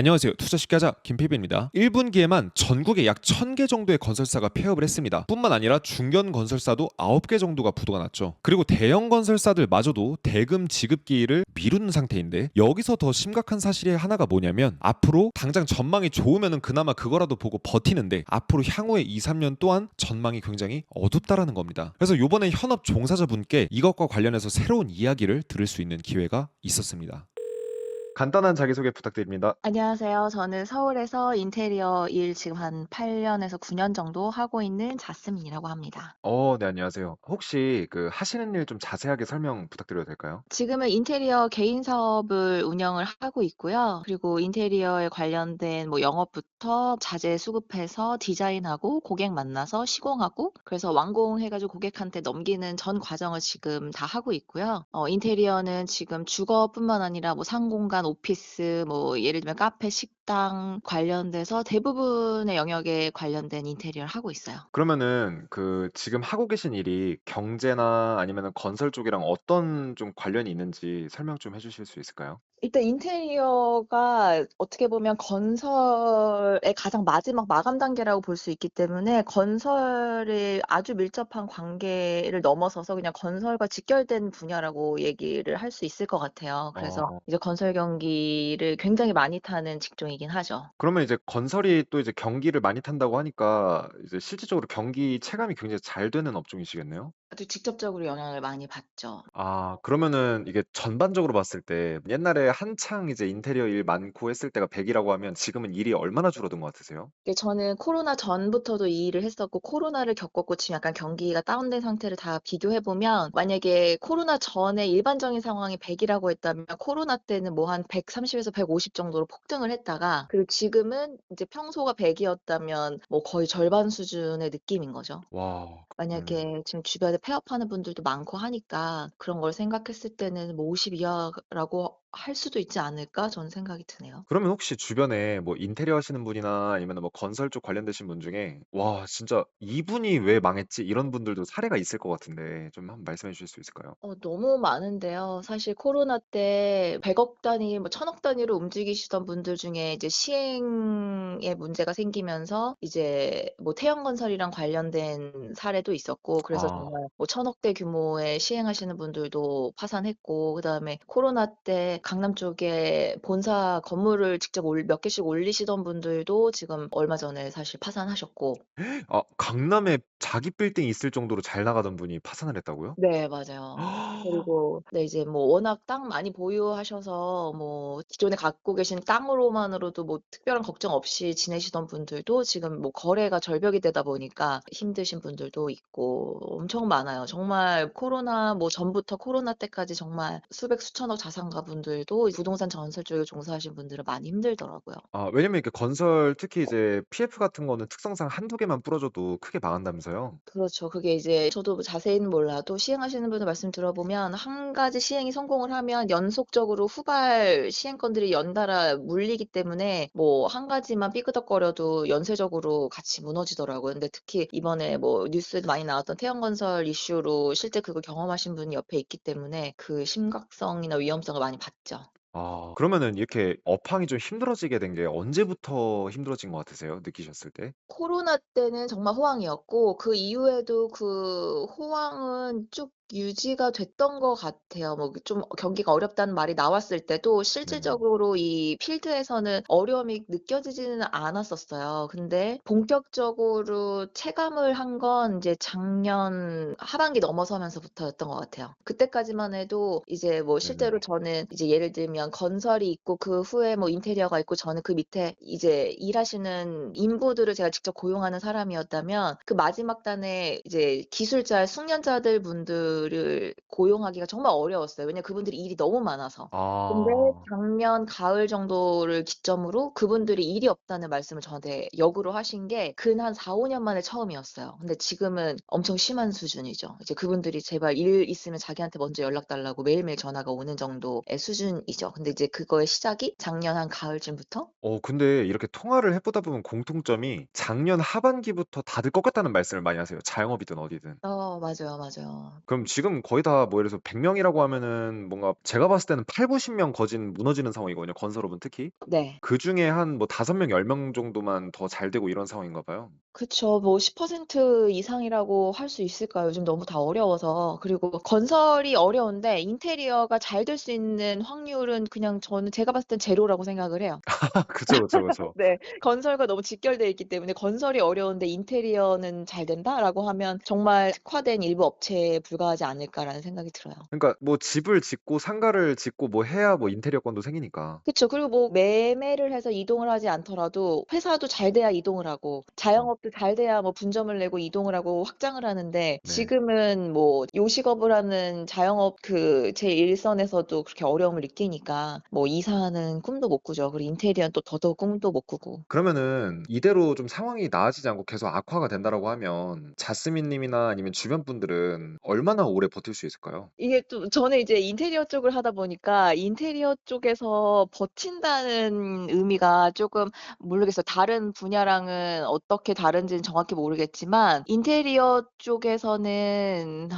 안녕하세요. 투자 쉽게 하자 김PB입니다. 1분기에만 전국에 약 1000개 정도의 건설사가 폐업을 했습니다. 뿐만 아니라 중견 건설사도 9개 정도가 부도가 났죠. 그리고 대형 건설사들마저도 대금 지급 기일을 미루는 상태인데, 여기서 더 심각한 사실이 하나가 뭐냐면, 앞으로 당장 전망이 좋으면은 그나마 그거라도 보고 버티는데, 앞으로 향후의 2, 3년 또한 전망이 굉장히 어둡다라는 겁니다. 그래서 요번에 현업 종사자분께 이것과 관련해서 새로운 이야기를 들을 수 있는 기회가 있었습니다. 간단한 자기소개 부탁드립니다. 안녕하세요. 저는 서울에서 인테리어 일 지금 한 8년에서 9년 정도 하고 있는 자스민이라고 합니다. 네, 안녕하세요. 혹시 하시는 일 좀 자세하게 설명 부탁드려도 될까요? 지금은 인테리어 개인 사업을 운영을 하고 있고요. 그리고 인테리어에 관련된 뭐 영업부터 자재 수급해서 디자인하고 고객 만나서 시공하고 그래서 완공해 가지고 고객한테 넘기는 전 과정을 지금 다 하고 있고요. 인테리어는 지금 주거뿐만 아니라 뭐 상공간, 오피스, 뭐 예를 들면 카페, 식당 관련돼서 대부분의 영역에 관련된 인테리어를 하고 있어요. 그러면은 지금 하고 계신 일이 경제나 아니면은 건설 쪽이랑 어떤 좀 관련이 있는지 설명 좀 해주실 수 있을까요? 일단 인테리어가 어떻게 보면 건설의 가장 마지막 마감 단계라고 볼 수 있기 때문에 건설에 아주 밀접한 관계를 넘어서서 그냥 건설과 직결된 분야라고 얘기를 할 수 있을 것 같아요. 그래서 어, 이제 건설 경기를 굉장히 많이 타는 직종이긴 하죠. 그러면 이제 건설이 또 이제 경기를 많이 탄다고 하니까 이제 실질적으로 경기 체감이 굉장히 잘 되는 업종이시겠네요? 아주 직접적으로 영향을 많이 받죠. 그러면은 이게 전반적으로 봤을 때 옛날에 한창 이제 인테리어 일 많고 했을 때가 100이라고 하면 지금은 일이 얼마나 줄어든 것 같으세요? 이게 저는 코로나 전부터도 이 일을 했었고 코로나를 겪었고 지금 약간 경기가 다운된 상태를 다 비교해 보면 만약에 코로나 전에 일반적인 상황이 100 이라고 했다면 코로나 때는 뭐 한 130 에서 150 정도로 폭등을 했다가 그리고 지금은 이제 평소가 100 이었다면 뭐 거의 절반 수준의 느낌인 거죠. 와. 만약에 지금 주변에 폐업하는 분들도 많고 하니까 그런 걸 생각했을 때는 뭐 50 이하라고 할 수도 있지 않을까 저는 생각이 드네요. 그러면 혹시 주변에 뭐 인테리어 하시는 분이나 아니면은 뭐 건설 쪽 관련되신 분 중에 '와 진짜 이분이 왜 망했지?' 이런 분들도 사례가 있을 것 같은데 좀 한번 말씀해 주실 수 있을까요? 너무 많은데요. 사실 코로나 때 100억 단위 뭐 1000억 단위로 움직이시던 분들 중에 이제 시행에 문제가 생기면서 이제 뭐 태형건설이랑 관련된 사례도 있었고 그래서 아. 정말 뭐 1000억 대 규모의 시행하시는 분들도 파산했고 그다음에 코로나 때 강남 쪽에 본사 건물을 직접 몇 개씩 올리시던 분들도 지금 얼마 전에 사실 파산하셨고 강남에 자기 빌딩 있을 정도로 잘 나가던 분이 파산을 했다고요? 네 맞아요. 그리고 네 이제 뭐 워낙 땅 많이 보유하셔서 뭐 기존에 갖고 계신 땅으로만으로도 뭐 특별한 걱정 없이 지내시던 분들도 지금 뭐 거래가 절벽이 되다 보니까 힘드신 분들도 있고 엄청 많아요. 정말 코로나 뭐 전부터 코로나 때까지 정말 수백 수천억 자산가분들도 부동산 건설 쪽에 종사하신 분들은 많이 힘들더라고요. 왜냐면 이렇게 건설 특히 이제 PF 같은 거는 특성상 한두 개만 부러져도 크게 망한다면서요? 그렇죠. 그게 이제 저도 뭐 자세히는 몰라도 시행하시는 분들 말씀 들어보면 한 가지 시행이 성공을 하면 연속적으로 후발 시행건들이 연달아 물리기 때문에 뭐 한 가지만 삐그덕거려도 연쇄적으로 같이 무너지더라고요. 근데 특히 이번에 뭐 뉴스에도 많이 나왔던 태형건설 이슈로 실제 그걸 경험하신 분이 옆에 있기 때문에 그 심각성이나 위험성을 많이 봤죠. 그러면은 이렇게 업황이 좀 힘들어지게 된 게 언제부터 힘들어진 것 같으세요? 느끼셨을 때? 코로나 때는 정말 호황이었고 그 이후에도 그 호황은 쭉 유지가 됐던 것 같아요. 뭐 좀 경기가 어렵다는 말이 나왔을 때도 네. 실질적으로 이 필드에서는 어려움이 느껴지지는 않았었어요. 근데 본격적으로 체감을 한 건 이제 작년 하반기 넘어서면서부터였던 것 같아요. 그때까지만 해도 이제 뭐 실제로 네네. 저는 이제 예를 들면 건설이 있고 그 후에 뭐 인테리어가 있고 저는 그 밑에 이제 일하시는 인부들을 제가 직접 고용하는 사람이었다면 그 마지막 단에 이제 기술자, 숙련자들 분들을 고용하기가 정말 어려웠어요. 왜냐면 그분들이 일이 너무 많아서. 근데 아. 작년 가을 정도를 기점으로 그분들이 일이 없다는 말씀을 저한테 역으로 하신 게 근 한 4-5년 만에 처음이었어요. 근데 지금은 엄청 심한 수준이죠. 이제 그분들이 제발 일 있으면 자기한테 먼저 연락 달라고 매일매일 전화가 오는 정도의 수준이죠. 있죠. 근데 이제 그거의 시작이 작년 한 가을쯤부터. 근데 이렇게 통화를 해 보다 보면 공통점이 작년 하반기부터 다들 꺾였다는 말씀을 많이 하세요. 자영업이든 어디든. 맞아요, 맞아요. 그럼 지금 거의 다 뭐 예를 들어서 100 명이라고 하면은 뭔가 제가 봤을 때는 80-90명 거진 무너지는 상황이거든요, 건설업은 특히. 네. 그중에 한 뭐 5 명, 10명 정도만 더 잘 되고 이런 상황인가 봐요. 그쵸. 뭐 10% 이상이라고 할 수 있을까요? 요즘 너무 다 어려워서. 그리고 건설이 어려운데 인테리어가 잘 될 수 있는 확률은 그냥 저는 제가 봤을 땐 제로라고 생각을 해요. 그쵸, 그쵸, 그쵸. 네. 건설과 너무 직결돼 있기 때문에 '건설이 어려운데 인테리어는 잘 된다.'라고 하면 정말 특화된 일부 업체에 불과하지 않을까라는 생각이 들어요. 그러니까 뭐 집을 짓고 상가를 짓고 뭐 해야 뭐 인테리어건도 생기니까. 그쵸. 그리고 뭐 매매를 해서 이동을 하지 않더라도 회사도 잘 돼야 이동을 하고 그쵸. 자영업도 잘 돼야 뭐 분점을 내고 이동을 하고 확장을 하는데 네. 지금은 뭐 요식업을 하는 자영업 그 제 일선에서도 그렇게 어려움을 느끼니까 뭐 이사는 꿈도 못 꾸죠. 그리고 인테리어는 또 더더욱 꿈도 못 꾸고. 그러면은 이대로 좀 상황이 나아지지 않고 계속 악화가 된다라고 하면 자스민 님이나 아니면 주변 분들은 얼마나 오래 버틸 수 있을까요? 이게 또 저는 이제 인테리어 쪽을 하다 보니까 인테리어 쪽에서 버틴다는 의미가 쪼끔 모르겠어요. 다른 분야랑은 어떻게 다른지는 정확히 모르겠지만 인테리어 쪽에서는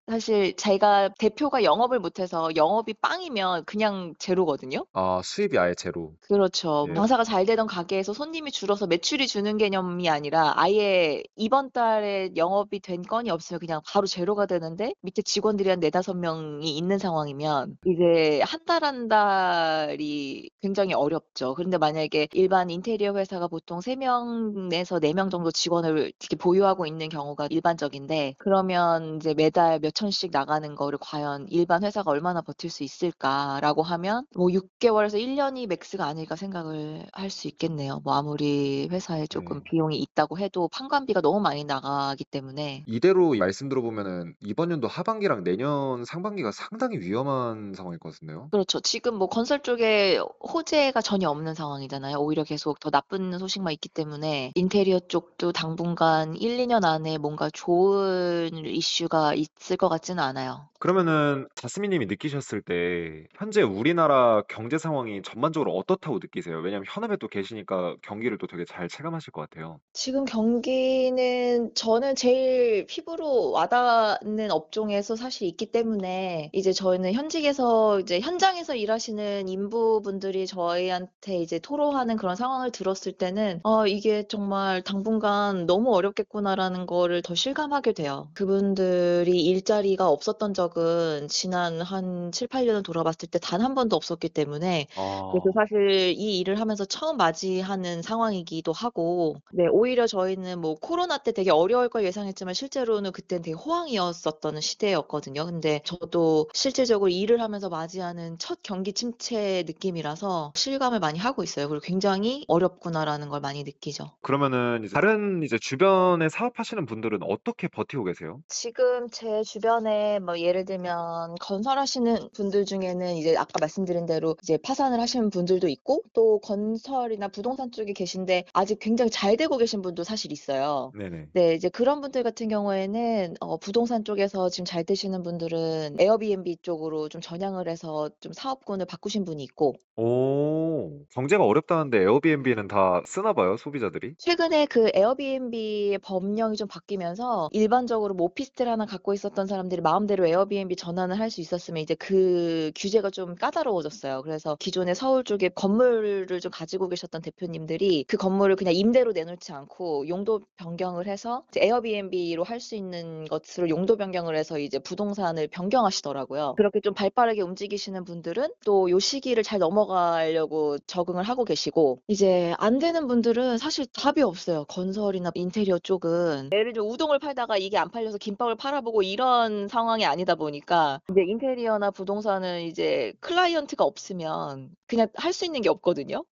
사실 제가 대표가 영업을 못 해서 영업이 빵이면 그냥 제로거든요. 아 수입이 아예 제로. 그렇죠. 예. 장사가 잘 되던 가게에서 손님이 줄어서 매출이 주는 개념이 아니라 아예 이번 달에 영업이 된 건이 없으면 그냥 바로 제로가 되는데 밑에 직원들이 한 4-5 명이 있는 상황이면 이제 한 달 한 달이 굉장히 어렵죠. 그런데 만약에 일반 인테리어 회사가 보통 3 명에서 4명 정도 직원을 이렇게 보유하고 있는 경우가 일반적인데 그러면 이제 매달 몇 천씩 나가는 거를 과연 일반 회사가 얼마나 버틸 수 있을까라고 하면 뭐 6 개월에서 1 년이 맥스가 아닐까 생각을 할 수 있겠네요. 뭐 아무리 회사에 쪼끔 네. 비용이 있다고 해도 판관비가 너무 많이 나가기 때문에. 이대로 말씀 들어보면은 이번 연도 하반기랑 내년 상반기가 상당히 위험한 상황일 것 같은데요. 그렇죠. 지금 뭐 건설 쪽에 호재가 전혀 없는 상황이잖아요. 오히려 계속 더 나쁜 소식만 있기 때문에 인테리어 쪽도 당분간 1-2년 안에 뭔가 좋은 이슈가 있을 것 같지는 않아요. 그러면은 자스민 님이 느끼셨을 때 현재 우리나라 경제 상황이 전반적으로 어떻다고 느끼세요? 왜냐면 현업에 또 계시니까 경기를 또 되게 잘 체감하실 것 같아요. 지금 경기는 저는 제일 피부로 와닿는 업종에서 사실 있기 때문에 이제 저희는 현직에서 이제 현장에서 일하시는 인부분들이 저희한테 이제 토로하는 그런 상황을 들었을 때는 '이게 정말 당분간 너무 어렵겠구나.'라는 거를 더 실감하게 돼요. 그분들이 일자리가 없었던 적은 지난 한 7-8 년을 돌아봤을 때 단 한 번도 없었기 때문에 그래서 아. 사실 이 일을 하면서 처음 맞이하는 상황이기도 하고 네 오히려 저희는 뭐 코로나 때 되게 어려울 걸 예상했지만 실제로는 그땐 되게 호황이었었던 시대였거든요. 근데 저도 실질적으로 일을 하면서 맞이하는 첫 경기 침체 느낌이라서 실감을 많이 하고 있어요. 그리고 '굉장히 어렵구나.'라는 걸 많이 느끼죠. 그러면은 이제 다른 이제 주변에 사업하시는 분들은 어떻게 버티고 계세요? 지금 제 주변에 뭐 예를 들면 건설하시는 분들 중에는 이제 아까 말씀드린 대로 이제 파산을 하시는 분들도 있고 또 건설이나 부동산 쪽에 계신데 아직 굉장히 잘 되고 계신 분도 사실 있어요. 네네. 네 이제 그런 분들 같은 경우에는 부동산 쪽에서 지금 잘 되시는 분들은 에어비앤비 쪽으로 좀 전향을 해서 좀 사업군을 바꾸신 분이 있고 오. 경제가 어렵다는데 에어비앤비는 다 쓰나 봐요, 소비자들이? 최근에 그 에어비앤비의 법령이 좀 바뀌면서 일반적으로 뭐 오피스텔 하나 갖고 있었던 사람들이 마음대로 에어비앤비 전환을 할 수 있었으면 이제 그 규제가 좀 까다로워졌어요. 그래서 기존에 서울 쪽에 건물을 좀 가지고 계셨던 대표님들이 그 건물을 그냥 임대로 내놓지 않고 용도 변경을 해서 이제 에어비앤비로 할 수 있는 것으로 용도 변경을 해서 이제 부동산을 변경하시더라고요. 그렇게 좀 발빠르게 움직이시는 분들은 또 요 시기를 잘 넘어가려고 적응을 하고 계시고 이제 안 되는 분들은 사실 답이 없어요. 건설이나 인테리어 쪽은. 예를 들어 우동을 팔다가 이게 안 팔려서 김밥을 팔아보고 이런 상황이 아니다 보니까 이제 인테리어나 부동산은 이제 클라이언트가 없으면 그냥 할 수 있는 게 없거든요.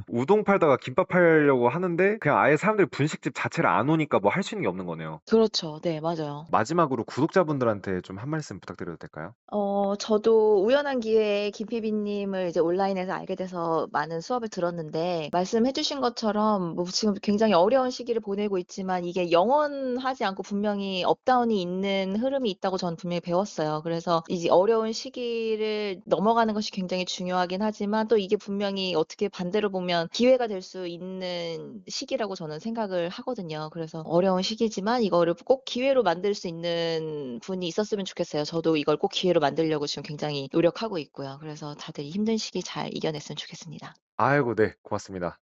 우동 팔다가 김밥 팔려고 하는데 그냥 아예 사람들이 분식집 자체를 안 오니까 뭐 할 수 있는 게 없는 거네요. 그렇죠. 네 맞아요. 마지막으로 구독자분들한테 좀 한 말씀 부탁드려도 될까요? 저도 우연한 기회에 김피비 님을 이제 온라인에서 알게 돼서 많은 수업을 들었는데 말씀해 주신 것처럼 뭐 지금 굉장히 어려운 시기를 보내고 있지만 이게 영원하지 않고 분명히 업다운이 있는 흐름이 있다고 저는 분명히 배웠어요. 힘들었어요. 그래서 이제 어려운 시기를 넘어가는 것이 굉장히 중요하긴 하지만 또 이게 분명히 어떻게 반대로 보면 기회가 될 수 있는 시기라고 저는 생각을 하거든요. 그래서 어려운 시기지만 이거를 꼭 기회로 만들 수 있는 분이 있었으면 좋겠어요. 저도 이걸 꼭 기회로 만들려고 지금 굉장히 노력하고 있고요. 그래서 다들 이 힘든 시기 잘 이겨냈으면 좋겠습니다. 아이고 네. 고맙습니다.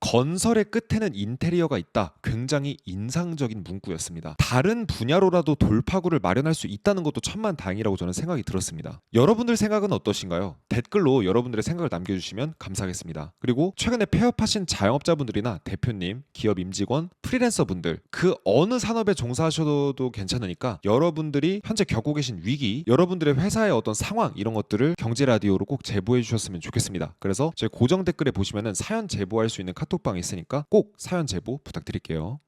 건설의 끝에는 인테리어가 있다. 굉장히 인상적인 문구였습니다. 다른 분야로라도 돌파구를 마련할 수 있다는 것도 천만다행이라고 저는 생각이 들었습니다. 여러분들 생각은 어떠신가요? 댓글로 여러분들의 생각을 남겨주시면 감사하겠습니다. 그리고 최근에 폐업하신 자영업자분들이나 대표님, 기업 임직원, 프리랜서분들 그 어느 산업에 종사하셔도 괜찮으니까 여러분들이 현재 겪고 계신 위기, 여러분들의 회사의 어떤 상황 이런 것들을 경제라디오로 꼭 제보해 주셨으면 좋겠습니다. 그래서 저희 고정 댓글에 보시면은 사연 제보할 수 있는 카톡방이 있으니까 꼭 사연 제보 부탁드릴게요.